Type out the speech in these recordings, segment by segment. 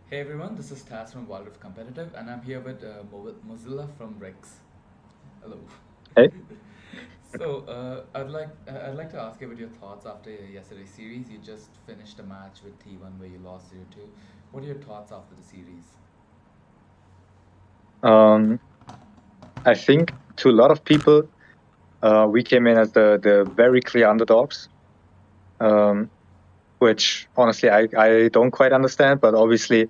Hey everyone, this is Taz from World of Competitive, and I'm here with Mozilla from RIX. Hello. Hey. I'd like to ask you about your thoughts after yesterday's series. You just finished a match with T1 where you lost 0-2. What are your thoughts after the series? Um, I think to a lot of people, we came in as the very clear underdogs, um, which honestly I don't quite understand. But obviously,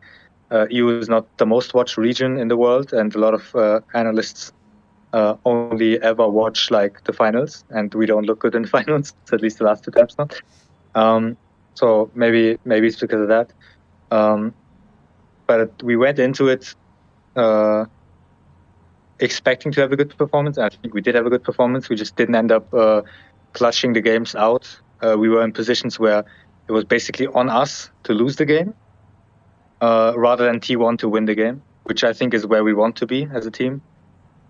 EU is not the most watched region in the world, and a lot of analysts only ever watch like the finals, and we don't look good in the finals, at least the last two times not. Um, so maybe it's because of that. Um, but we went into it. Uh, expecting to have a good performance. I think we did have a good performance. We just didn't end up clutching the games out. We were in positions where it was basically on us to lose the game rather than T1 to win the game, which I think is where we want to be as a team.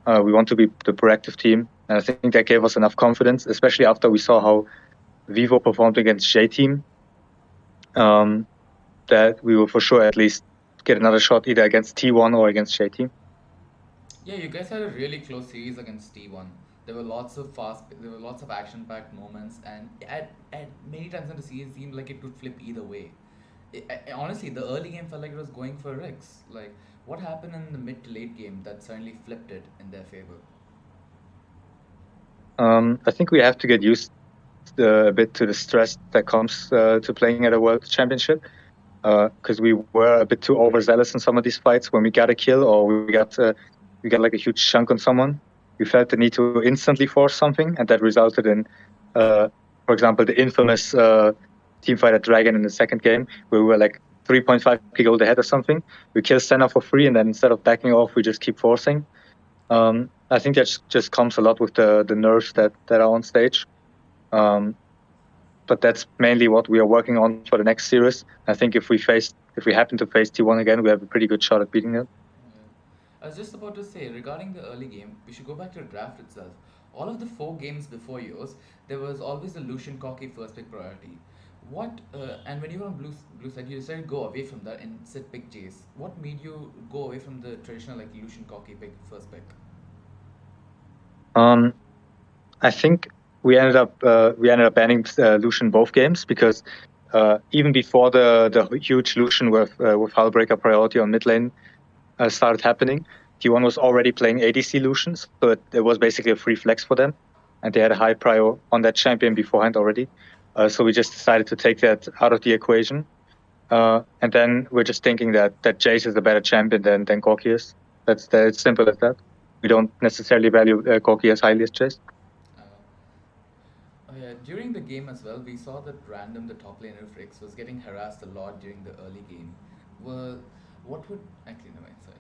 We want to be the proactive team. And I think that gave us enough confidence, especially after we saw how Vivo performed against J Team, um, that we will for sure at least get another shot either against T1 or against J Team. Yeah, you guys had a really close series against T1. There were lots of action-packed moments, and at many times in the series, it seemed like it could flip either way. Honestly, the early game felt like it was going for RIX. Like, what happened in the mid to late game that suddenly flipped it in their favor? I think we have to get used a bit to the stress that comes to playing at a world championship because we were a bit too overzealous in some of these fights. When we got a kill or we got like a huge chunk on someone, we felt the need to instantly force something, and that resulted in, uh, for example, the infamous team fight at Dragon in the second game, where we were like 3.5k gold ahead or something. We kill Senna for free, and then instead of backing off, we just keep forcing. I think that just comes a lot with the nerves that are on stage. Um, but that's mainly what we are working on for the next series. I think if we happen to face T1 again, we have a pretty good shot at beating them. Yeah. I was just about to say, regarding the early game, we should go back to the draft itself. All of the four games before yours, there was always the Lucian Cocky first pick priority. And when you were on blue side, you decided to go away from that and sit pick Jace. What made you go away from the traditional like Lucian Cocky pick first pick? Um, I think we ended up banning Lucian both games because even before the huge Lucian with Hullbreaker priority on mid lane started happening, T1 was already playing ADC Lucian, so it was basically a free flex for them, and they had a high prio on that champion beforehand already. So we just decided to take that out of the equation. And then we're just thinking that Jace is a better champion than Corki is. That's it's simple as that. We don't necessarily value Corki as highly as Jace. Uh, oh yeah, during the game as well, we saw that Random, the top laner of Rix, was getting harassed a lot during the early game. Well, what would actually no, mind, sorry.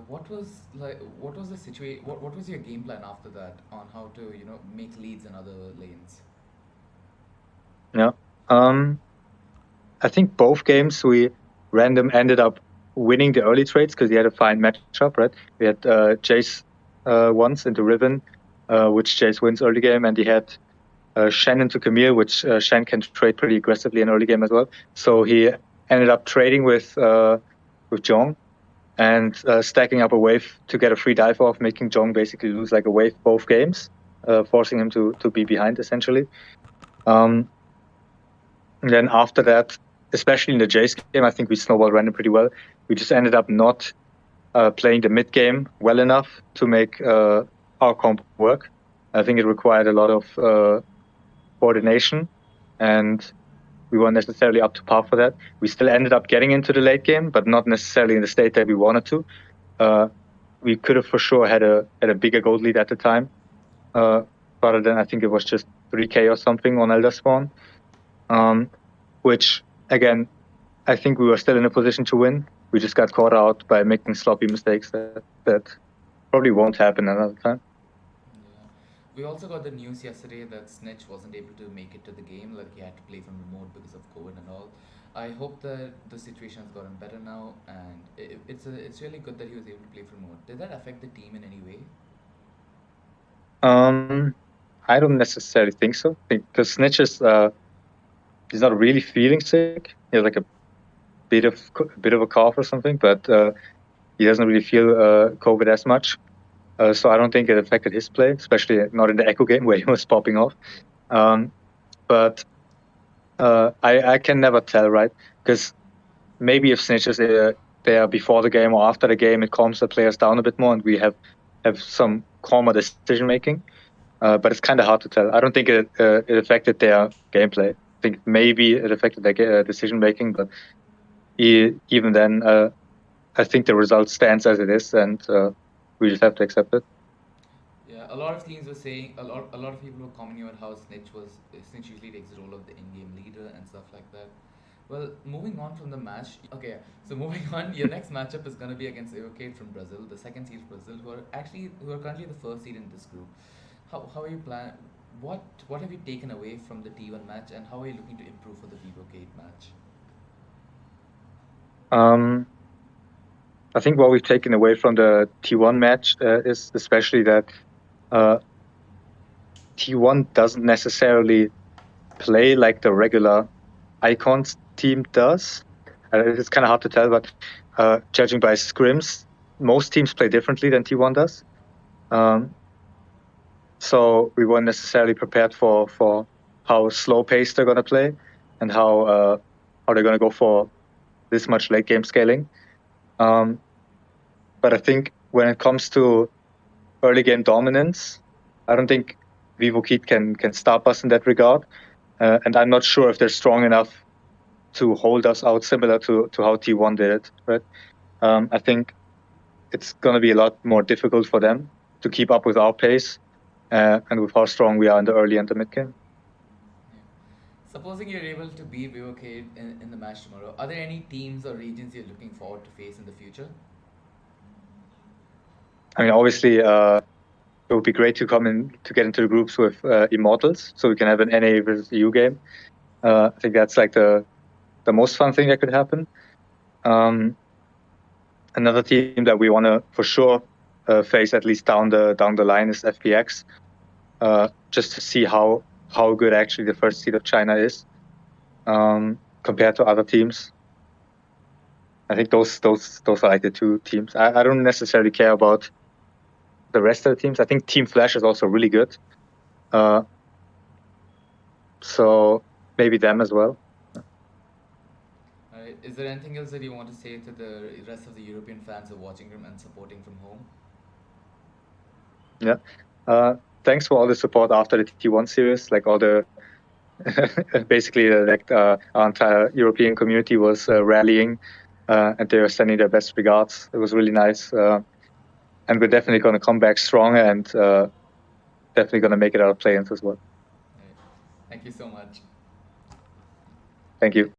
What was the situation? What was your game plan after that on how to make leads in other lanes? Yeah. Um, I think both games we random ended up winning the early trades because he had a fine matchup, right? We had Jace once into Riven, which Jace wins early game, and he had Shen into Camille, which Shen can trade pretty aggressively in early game as well. So he ended up trading with Jong and stacking up a wave to get a free dive off, making Jong basically lose like a wave both games, forcing him to be behind essentially. Um, and then after that, especially in the Jace game, I think we snowballed random pretty well. We just ended up not playing the mid game well enough to make our comp work. I think it required a lot of coordination, and we weren't necessarily up to par for that. We still ended up getting into the late game, but not necessarily in the state that we wanted to. Uh, we could have for sure had a bigger gold lead at the time, uh, rather than I think it was just 3k or something on Elder Spawn, um, which again I think we were still in a position to win. We just got caught out by making sloppy mistakes that probably won't happen another time. Yeah. We also got the news yesterday that Snitch wasn't able to make it to the game, like he had to play from remote because of COVID and all. I hope that the situation has gotten better now, and it's really good that he was able to play from remote. Did that affect the team in any way? Um, I don't necessarily think so because Snitch is he's not really feeling sick. He has like a bit of a cough or something, but he doesn't really feel COVID as much. So I don't think it affected his play, especially not in the Echo game where he was popping off. But I can never tell, right? Because maybe if Snitch is there before the game or after the game, it calms the players down a bit more, and we have some calmer decision making. But it's kind of hard to tell. I don't think it affected their gameplay. I think maybe it affected their decision making, but even then, I think the result stands as it is, and we just have to accept it. Yeah, a lot of teams were saying a lot of people were commenting on how Snitch usually takes the role of the in-game leader and stuff like that. Well, moving on from the match, okay, so moving on, your next matchup is gonna be against VivoKeyd from Brazil, the second seed Brazil, who are currently the first seed in this group. How are you plan? What have you taken away from the T1 match, and how are you looking to improve for the VivoKeyd match? I think what we've taken away from the T1 match is especially that T1 doesn't necessarily play like the regular Icons team does. It's kind of hard to tell, but judging by scrims, most teams play differently than T1 does. So we weren't necessarily prepared for how slow paced they're gonna play and how they're gonna go for this much late game scaling. But I think when it comes to early game dominance, I don't think VivoKeyd can stop us in that regard. And I'm not sure if they're strong enough to hold us out, similar to how T1 did it, right? I think it's going to be a lot more difficult for them to keep up with our pace and with how strong we are in the early and the mid game. Supposing you're able to beat VivoKeyd in the match tomorrow, are there any teams or regions you're looking forward to face in the future? I mean, obviously, it would be great to get into the groups with Immortals, so we can have an NA versus EU game. I think that's like the most fun thing that could happen. Another team that we want to for sure face at least down the line is FPX, just to see how good actually the first seed of China is compared to other teams. I think those are like the two teams. I don't necessarily care about the rest of the teams. I think Team Flash is also really good. So maybe them as well. Is there anything else that you want to say to the rest of the European fans who are watching from and supporting from home? Yeah. Thanks for all the support after the T1 series. Like all the basically our entire European community was rallying and they were sending their best regards. It was really nice. And we're definitely going to come back stronger and definitely going to make it out of play-ins as well. Thank you so much. Thank you.